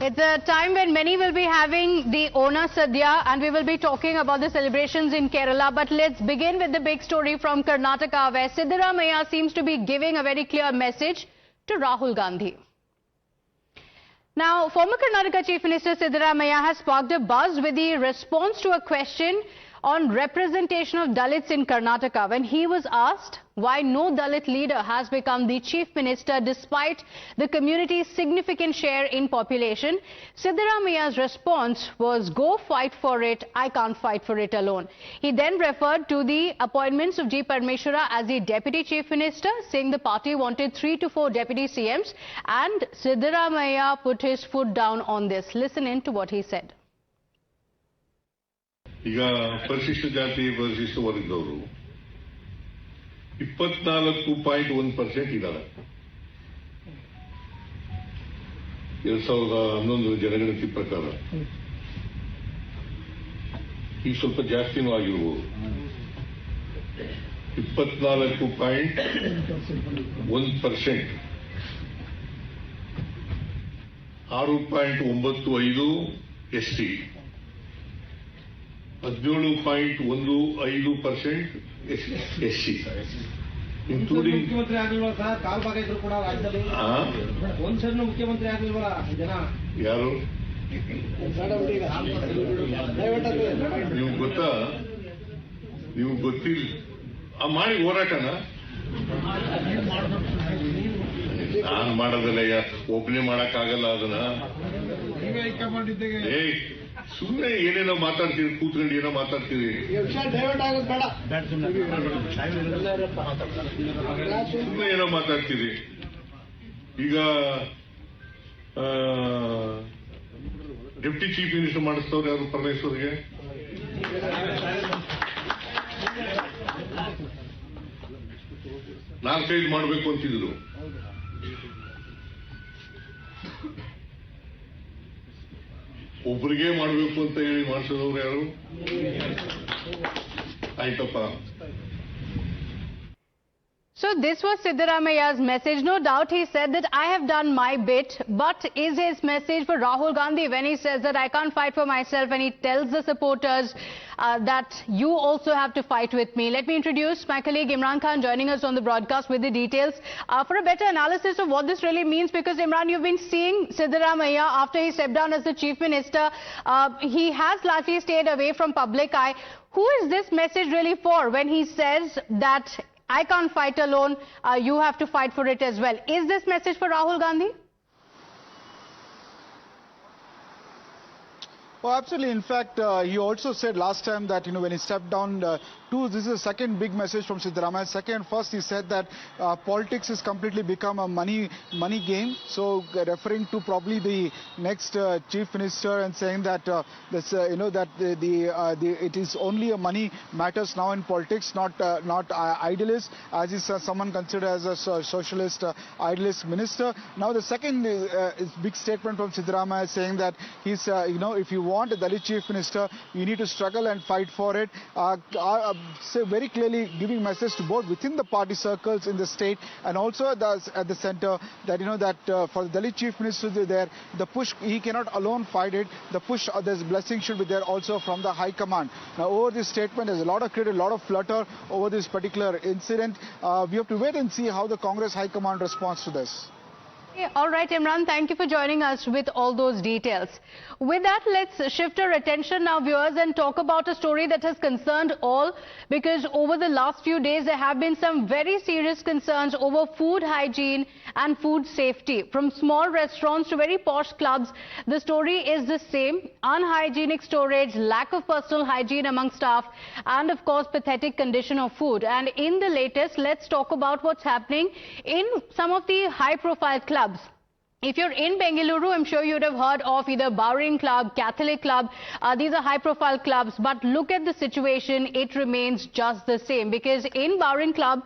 It's a time when many will be having the Ona Sadhya, and we will be talking about the celebrations in Kerala. But let's begin with the big story from Karnataka, where Siddaramaiah seems to be giving a very clear message to Rahul Gandhi. Now, former Karnataka Chief Minister Siddaramaiah has sparked a buzz with the response to a question on representation of Dalits in Karnataka, when he was asked why no Dalit leader has become the Chief Minister despite the community's significant share in population. Siddaramaiah's response was, "Go fight for it, I can't fight for it alone." He then referred to the appointments of G. Parmeshwara as the Deputy Chief Minister, saying the party wanted 3 to 4 Deputy CMs, and Siddaramaiah put his foot down on this. Listen in to what he said. ಈಗ ಪರಿಶಿಷ್ಟ ಜಾತಿ ಪರಿಶಿಷ್ಟ ವರ್ಗದವರು 24.1% ಇದ್ದಾರೆ. 2011 ಜನಗಣತಿ ಪ್ರಕಾರ ಈಗ ಸ್ವಲ್ಪ ಜಾಸ್ತಿನೂ ಆಗಿರ್ಬೋದು. 24.1%, 6.95 ST, 17.15% SC, including ಮುಖ್ಯಮಂತ್ರಿ ಆಗಲಿಲ್ಲ ಸರ್. ಕಾಲ್ ಭಾಗ ಇದ್ರು ಕೂಡ ರಾಜ್ಯದಲ್ಲಿ ಒಂದ್ಸರಿನೂ ಮುಖ್ಯಮಂತ್ರಿ ಆಗಲಿಲ್ವಲ್ಲ ಜನ. ಯಾರು ನೀವು ಗೊತ್ತಾ? ನೀವು ಗೊತ್ತಿಲ್ಲ ಮಾಡಿ ಹೋರಾಟನ ನಾನು ಮಾಡೋದಲ್ಲ, ಒಬ್ಬನೇ ಮಾಡಕ್ಕಾಗಲ್ಲ ಅದನ್ನ. ಸುಮ್ಮನೆ ಏನೇನೋ ಮಾತಾಡ್ತೀರಿ, ಕೂತ್ಕೊಂಡು ಏನೋ ಮಾತಾಡ್ತೀರಿ, ಸುಮ್ಮನೆ ಏನೋ ಮಾತಾಡ್ತೀರಿ. ಈಗ ಡೆಪ್ಟಿ ಚೀಫ್ ಮಿನಿಸ್ಟರ್ ಮಾಡಿಸ್ತವ್ರು ಯಾರು? ಪರಮೇಶ್ವರ್ಗೆ. ನಾಲ್ಕೈದು ಮಾಡಬೇಕು ಅಂತಿದ್ರು. ಒಬ್ಬರಿಗೆ ಮಾಡಬೇಕು ಅಂತ ಹೇಳಿ ಮಾಡಿಸಿದವ್ರು ಯಾರು? ಆಯ್ತಪ್ಪ. So this was Siddaramaiah's message. No doubt he said that I have done my bit, but is his message for Rahul Gandhi when he says that I can't fight for myself, and he tells the supporters that you also have to fight with me. Let me introduce my colleague Imran Khan joining us on the broadcast with the details for a better analysis of what this really means, because Imran, you've been seeing Siddaramaiah after he stepped down as the Chief Minister. He has largely stayed away from public eye. Who is this message really for when he says that I can't fight alone, you have to fight for it as well? Is this message for Rahul Gandhi? Well, absolutely. In fact, he also said last time that, when he stepped down, this is the second big message from Siddaramaiah. First, he said that politics has completely become a money game. So, referring to probably the next chief minister and saying that it is only a money matters now in politics, not idealist, as is someone considered as a socialist idealist minister. Now, the second is big statement from Siddaramaiah saying that he's if you want a Dalit chief minister, you need to struggle and fight for it. So very clearly giving message to both within the party circles in the state and also at the center that for the Dalit chief minister there, the push, he cannot alone fight it. The push, there's blessing should be there also from the high command. Now over this statement, there's a lot of credit, a lot of flutter over this particular incident. We have to wait and see how the Congress high command responds to this. All right, Imran, thank you for joining us with all those details. With that, let's shift our attention now, viewers, and talk about a story that has concerned all, because over the last few days there have been some very serious concerns over food hygiene and food safety. From small restaurants to very posh clubs, the story is the same: unhygienic storage, lack of personal hygiene among staff, and of course pathetic condition of food. And in the latest, let's talk about what's happening in some of the high-profile clubs. If you're in Bengaluru, I'm sure you'd have heard of either Bribery Club, Catholic Club. These are high-profile clubs, but look at the situation. It remains just the same, because in Bribery Club,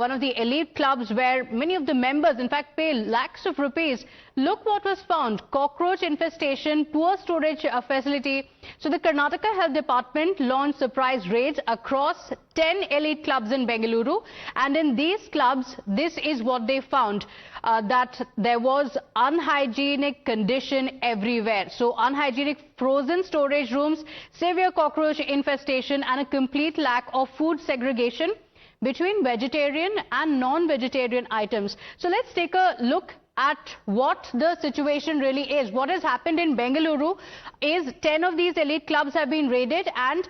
one of the elite clubs where many of the members, in fact, pay lakhs of rupees, look what was found: cockroach infestation, poor storage facility, So the Karnataka Health Department launched surprise raids across 10 elite clubs in Bengaluru, and in these clubs, this is what they found, that there was unhygienic condition everywhere. So unhygienic frozen storage rooms, severe cockroach infestation, and a complete lack of food segregation between vegetarian and non-vegetarian items. So let's take a look at what the situation really is. What has happened in Bengaluru is 10 of these elite clubs have been raided, and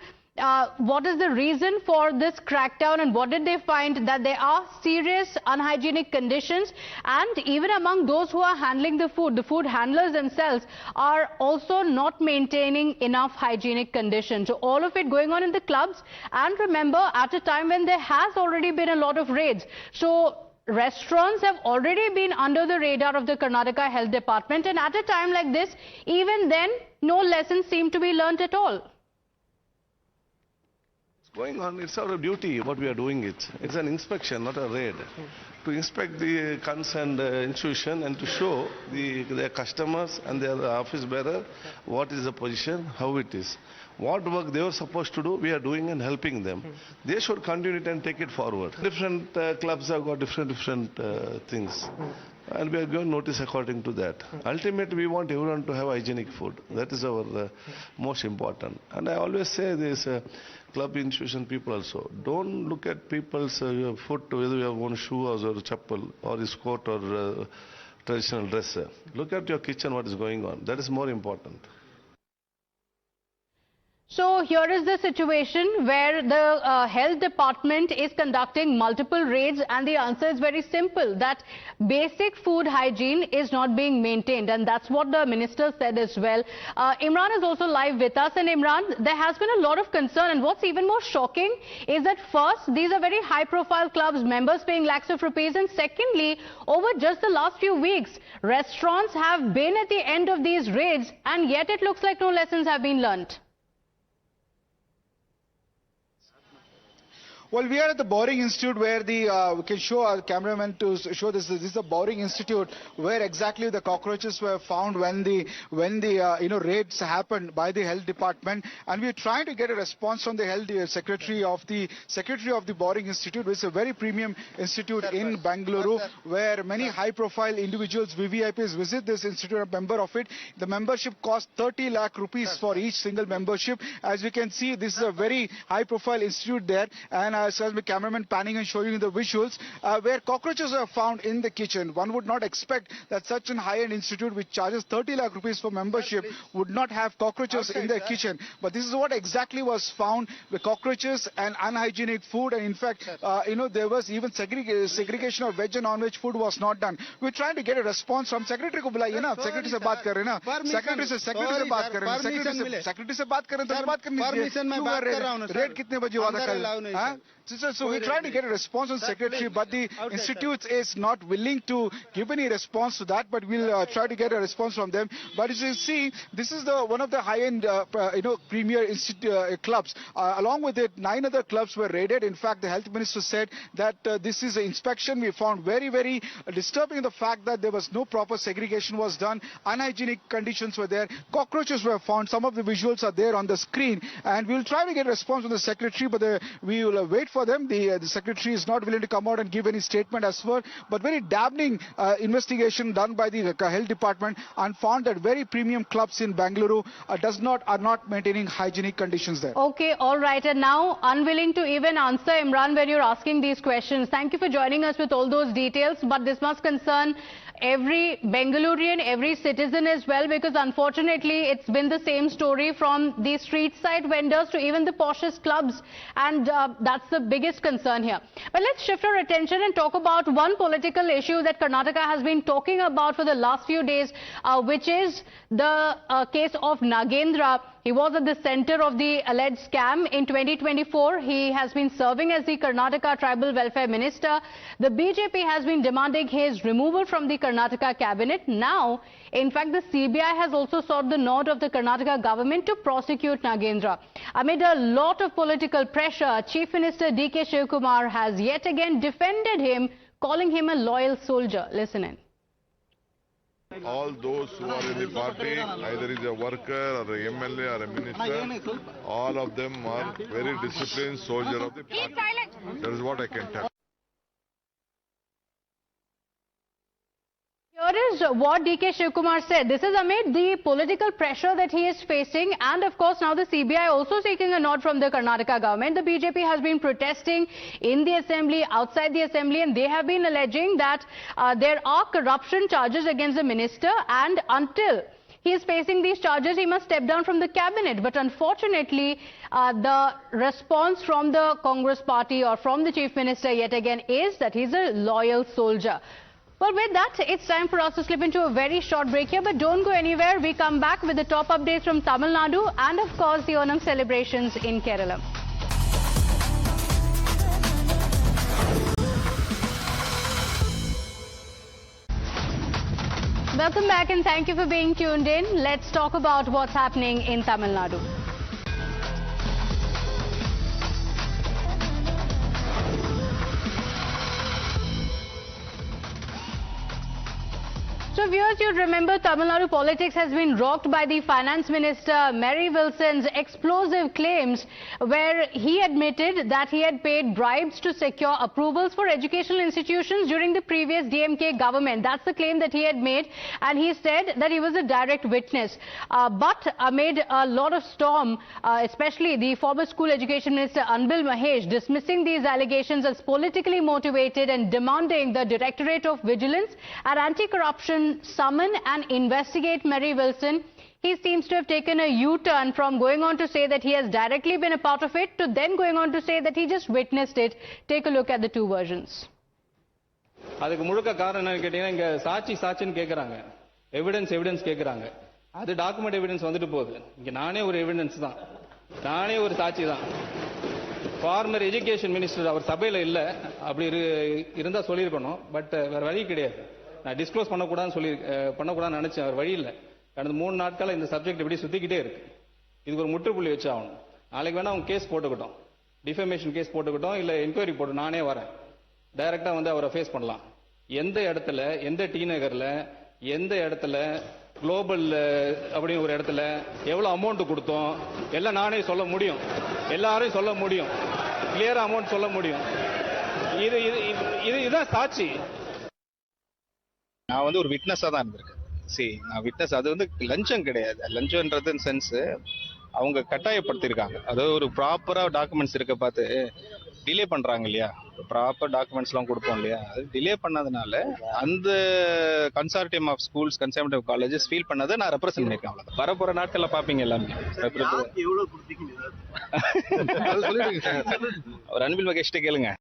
what is the reason for this crackdown, and what did they find? That there are serious unhygienic conditions, and even among those who are handling the food handlers themselves are also not maintaining enough hygienic conditions. So all of it going on in the clubs, and remember, at a time when there has already been a lot of raids. So restaurants have already been under the radar of the Karnataka Health Department, and at a time like this, even then, no lessons seem to be learnt at all. It's going on, it's our duty what we are doing it. It's an inspection, not a raid. To inspect the concerned institution and to show their customers and their office bearer what is the position, how it is. What work they were supposed to do, we are doing and helping them. They should continue it and take it forward. Different clubs have got different things. And we are going to notice according to that. Ultimately, we want everyone to have hygienic food. That is our most important. And I always say this, club institution people also, don't look at people's foot, whether you have one shoe or chappal or his coat or traditional dress. Look at your kitchen, what is going on. That is more important. So here is the situation where the health department is conducting multiple raids, and the answer is very simple, that basic food hygiene is not being maintained, and that's what the minister said as well. Imran is also live with us, and Imran, there has been a lot of concern, and what's even more shocking is that first, these are very high profile clubs, members paying lakhs of rupees, and secondly, over just the last few weeks, restaurants have been at the end of these raids, and yet it looks like no lessons have been learnt. Well, we are at the Boring Institute where we can show our cameraman to show this. This is the Boring Institute where exactly the cockroaches were found when the raids happened by the health department, and we are trying to get a response from the health secretary of the Boring Institute, which is a very premium institute in Bengaluru, where many high-profile individuals, VVIPs, visit this institute. A member of it, the membership costs 30 lakh rupees for each single membership. As you can see, this is a very high-profile institute there, and as my cameraman panning and showing you the visuals, where cockroaches are found in the kitchen. One would not expect that such an high-end institute which charges 30 lakh rupees for membership would not have cockroaches in their kitchen. But this is what exactly was found, the cockroaches and unhygienic food, and in fact, there was even segregation of veg and non-veg food was not done. We're trying to get a response from Secretary को बुलाइए ना, Secretary से बात कर रहे हैं ना, Secretary से बात कर रहे हैं, Secretary से बात कर रहे हैं, तो बात करनी चाहिए, क्यों रेड कितने बजे हुआ था कल? So we're trying to get a response from Secretary, but the institute is not willing to give any response to that, but we'll try to get a response from them. But as you see, this is one of the high-end, premier clubs. Along with it, 9 other clubs were raided. In fact, the health minister said that this is an inspection. We found very, very disturbing the fact that there was no proper segregation was done. Unhygienic conditions were there. Cockroaches were found. Some of the visuals are there on the screen. And we'll try to get a response from the Secretary, but we will wait for them. The Secretary is not willing to come out and give any statement as far, but very damning investigation done by the health department and found that very premium clubs in Bengaluru are not maintaining hygienic conditions there. Okay, all right. And now, unwilling to even answer, Imran, when you're asking these questions. Thank you for joining us with all those details, but this must concern every Bengalurian, every citizen as well, because unfortunately it's been the same story from the street side vendors to even the poshest clubs, and that's the biggest concern here. But let's shift our attention and talk about one political issue that Karnataka has been talking about for the last few days, which is the case of Nagendra. He was at the center of the alleged scam. In 2024, he has been serving as the Karnataka Tribal Welfare Minister. The BJP has been demanding his removal from the Karnataka cabinet. Now, in fact, the CBI has also sought the nod of the Karnataka government to prosecute Nagendra. Amid a lot of political pressure, Chief Minister D.K. Shivakumar has yet again defended him, calling him a loyal soldier. Listen in. all those who are in the party, either is a worker or a MLA or a minister, all of them are very disciplined soldiers of the party. That is what I can tell. Here is what DK Shivkumar said. This is amid the political pressure that he is facing, and of course now the CBI also seeking a nod from the Karnataka government. The BJP has been protesting in the assembly, outside the assembly, and they have been alleging that there are corruption charges against the minister, and until he is facing these charges, he must step down from the cabinet. But unfortunately, the response from the Congress party or from the chief minister yet again is that he's a loyal soldier. Well, with that, it's time for us to slip into a very short break here, but don't go anywhere. We come back with the top updates from Tamil Nadu and, of course, the Onam celebrations in Kerala. Welcome back and thank you for being tuned in. Let's talk about what's happening in Tamil Nadu. So viewers, you'd remember Tamil Nadu politics has been rocked by the Finance Minister Mary Wilson's explosive claims, where he admitted that he had paid bribes to secure approvals for educational institutions during the previous DMK government. That's the claim that he had made, and he said that he was a direct witness. But amid a lot of storm, especially the former school education minister Anbil Mahesh dismissing these allegations as politically motivated and demanding the Directorate of Vigilance and Anti-Corruption summon and investigate Mary Wilson. He seems to have taken a U-turn from going on to say that he has directly been a part of it to then going on to say that he just witnessed it. Take a look at the two versions. அதுக்கு முழுக்க காரணம் என்னன்னு கேட்டீங்கன்னா, இங்க சாட்சின்னு கேக்குறாங்க, evidence கேக்குறாங்க. அது document evidence வந்துட்டு போகுது. இங்க நானே ஒரு எவிடன்ஸ் தான், நானே ஒரு சாட்சி தான். ஃபார்மர் எஜுகேஷன் மினிஸ்டர் அவர் சபையில இல்ல, அப்படி இருந்தா சொல்லியிருக்கணும். பட் வேற வழி கிடையாது. நான் டிஸ்க்ளோஸ் பண்ணக்கூடாதுன்னு நினைச்சேன், அவர் வழி இல்லை. கடந்த 3 நாட்களா இந்த சப்ஜெக்ட் இப்படி சுத்திக்கிட்டே இருக்கு. இதுக்கு ஒரு முற்றுப்புள்ளி வச்சு ஆகணும். நாளைக்கு வேணா அவங்க கேஸ் போட்டுக்கிட்டோம், டிஃபமேஷன் கேஸ் போட்டுக்கிட்டோம், இல்ல என்கொயரி போட்டு நானே வரேன், டைரக்டா வந்து அவரை ஃபேஸ் பண்ணலாம். எந்த இடத்துல, எந்த டி நகர்ல, எந்த இடத்துல, குளோபல் அப்படின்னு ஒரு இடத்துல எவ்வளவு அமௌண்ட் கொடுத்தோம் எல்லாம் நானே சொல்ல முடியும், எல்லாரும் சொல்ல முடியும், கிளியரா அமௌண்ட் சொல்ல முடியும். இதுதான் சாட்சி. நான் வந்து ஒரு விட்னஸா தான் இருந்திருக்கேன். நான் விட்னஸ், அது வந்து லஞ்சம் கிடையாது. லஞ்சம்ன்றது சென்ஸ் அவங்க கட்டாயப்படுத்திருக்காங்க. அதாவது ஒரு ப்ராப்பரா டாக்குமெண்ட்ஸ் இருக்க பார்த்து டிலே பண்றாங்க இல்லையா, ப்ராப்பர் டாக்குமெண்ட்ஸ் எல்லாம் கொடுப்போம் இல்லையா, அது டிலே பண்ணதுனால அந்த consortium of schools, conservative colleges feel பண்ணதை நான் ரெப்ரசென்ட் பண்ணிருக்கேன். அவ்வளவு வரப்போற நாட்கள்ல பாப்பீங்க எல்லாமே. ஒரு அன்பில் மகேஷ்ட கேளுங்க.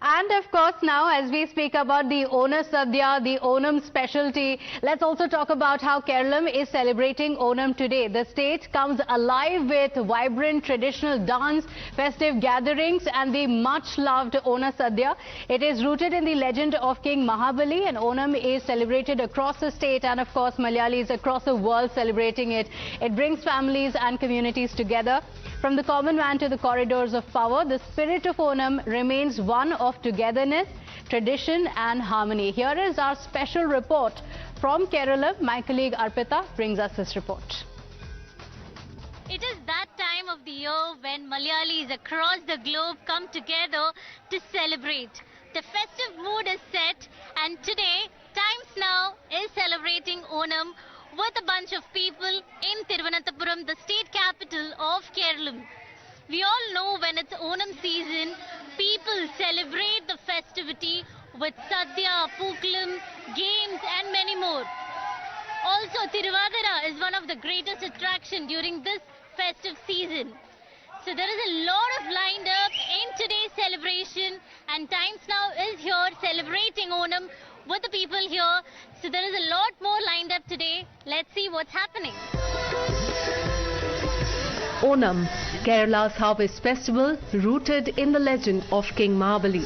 And of course, now as we speak about the Onam Sadhya, the Onam specialty, let's also talk about how Kerala is celebrating Onam today. The state comes alive with vibrant traditional dance, festive gatherings and the much loved Onam Sadhya. It is rooted in the legend of King Mahabali, and Onam is celebrated across the state and of course Malayalis across the world celebrating it. It brings families and communities together. From the common man to the corridors of power, the spirit of Onam remains one of togetherness, tradition and harmony. Here is our special report from Kerala. My colleague Arpita brings us this report. It is that time of the year when Malayalis across the globe come together to celebrate. The festive mood is set, and today Times Now is celebrating Onam with a bunch of people in Thiruvananthapuram, the state capital of Kerala. We all know when it's Onam season, people celebrate the festivity with sadhya, pooklam, games and many more. Also, Tiruvadara is one of the greatest attractions during this festive season. So there is a lot of lined up in today's celebration, and Times Now is here celebrating Onam with the people here. So there is a lot more lined up today. Let's see what's happening. Onam, Kerala's harvest festival rooted in the legend of King Mahabali.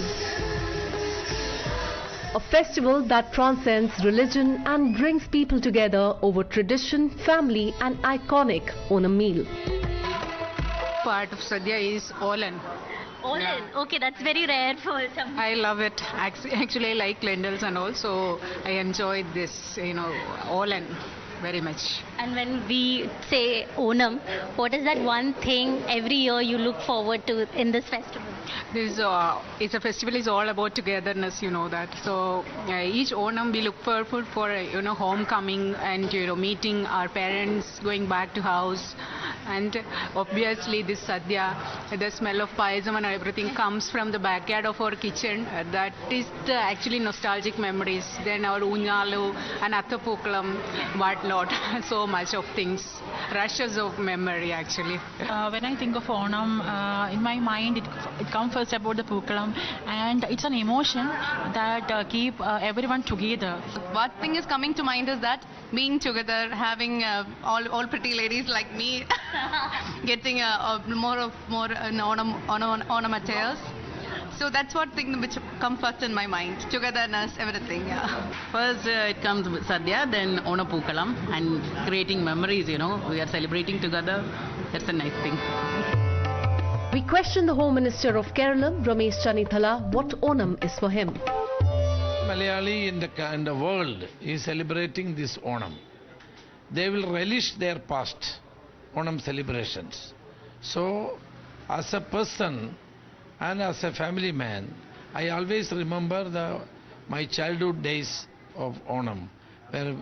A festival that transcends religion and brings people together over tradition, family and iconic Onam meal. Part of Sadhya is Olan. All in. Okay, that's very rare for some. I love it. Actually, I like lentils and all, so I enjoy this, all in very much. And when we say Onam, what is that one thing every year you look forward to in this festival? It's a festival is all about togetherness, you know that. So each Onam we look forward for homecoming and meeting our parents, going back to house, and obviously this sadhya, the smell of payasam and everything comes from the backyard of our kitchen. That is the actually nostalgic memories. Then our unyalu and attapookalam, whatnot, so much of things, rushes of memory actually. When I think of Onam, in my mind it comes first about the Pookalam, and it's an emotion that keep everyone together. What thing is coming to mind is that being together, having all pretty ladies like me, getting more Onam materials. So that's what thing which comes first in my mind. Togetherness, everything, yeah. First it comes with Sadhya, then Onapookalam, and creating memories, we are celebrating together. That's a nice thing. We question the Home Minister of Kerala, Ramesh Channithala, what Onam is for him. Malayali in the world is celebrating this Onam. They will relish their past Onam celebrations. So, as a person and as a family man, I always remember my childhood days of Onam, where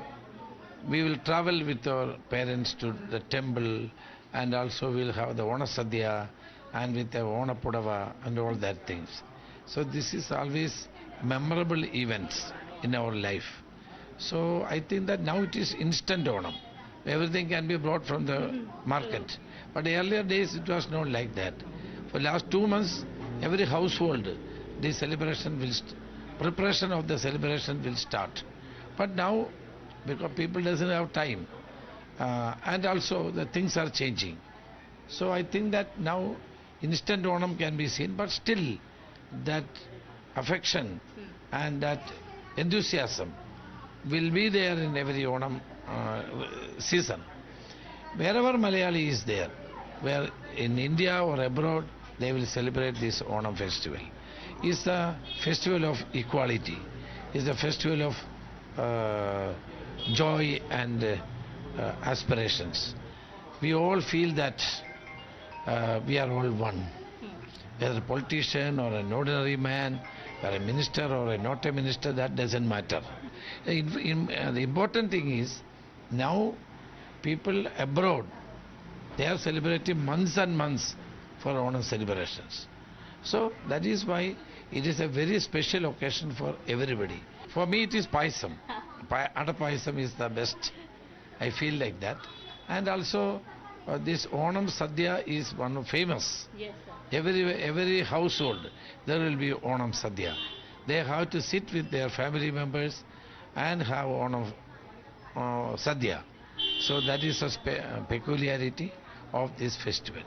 we will travel with our parents to the temple, and also we'll have the Ona Sadhya, and with the Ona Pudava and all that things. So this is always memorable events in our life. So I think that now it is instant Onam. Everything can be brought from the market. But earlier days it was not like that. For last 2 months, every household, the celebration preparation of the celebration will start. But now, because people doesn't have time, and also the things are changing. So I think that now instant Onam can be seen, but still that affection and that enthusiasm will be there in every Onam season. Wherever Malayali is there, where in India or abroad, they will celebrate this Onam festival. It's the festival of equality. It's the festival of joy and aspirations. We all feel that we are all one. Whether a politician or an ordinary man, or a minister or not a minister, that doesn't matter. The important thing is, now people abroad, they are celebrating months and months for Onam celebrations. So that is why it is a very special occasion for everybody. For me it is Paisam. Ada Paisam is the best. I feel like that. And also this Onam Sadhya is one of famous. Yes, sir. Every household there will be Onam Sadhya. They have to sit with their family members and have Onam Sadhya. So that is a peculiarity of this festival.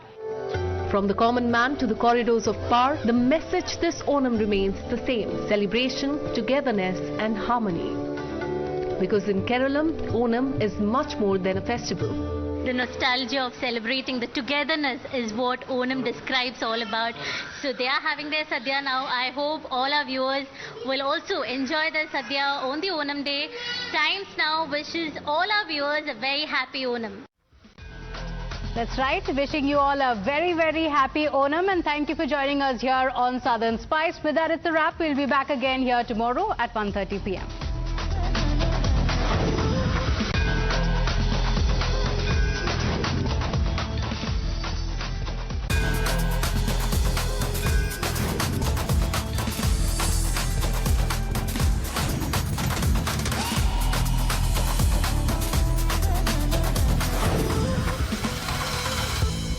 From the common man to the corridors of power, the message this Onam remains the same: celebration, togetherness and harmony. Because in Kerala, Onam is much more than a festival. The nostalgia of celebrating the togetherness is what Onam describes all about. So they are having their Sadhya now. I hope all our viewers will also enjoy their Sadhya on the Onam day. Times Now wishes all our viewers a very happy Onam. That's right. Wishing you all a very, very happy Onam, and thank you for joining us here on Southern Spice. With that, it's a wrap. We'll be back again here tomorrow at 1:30 p.m.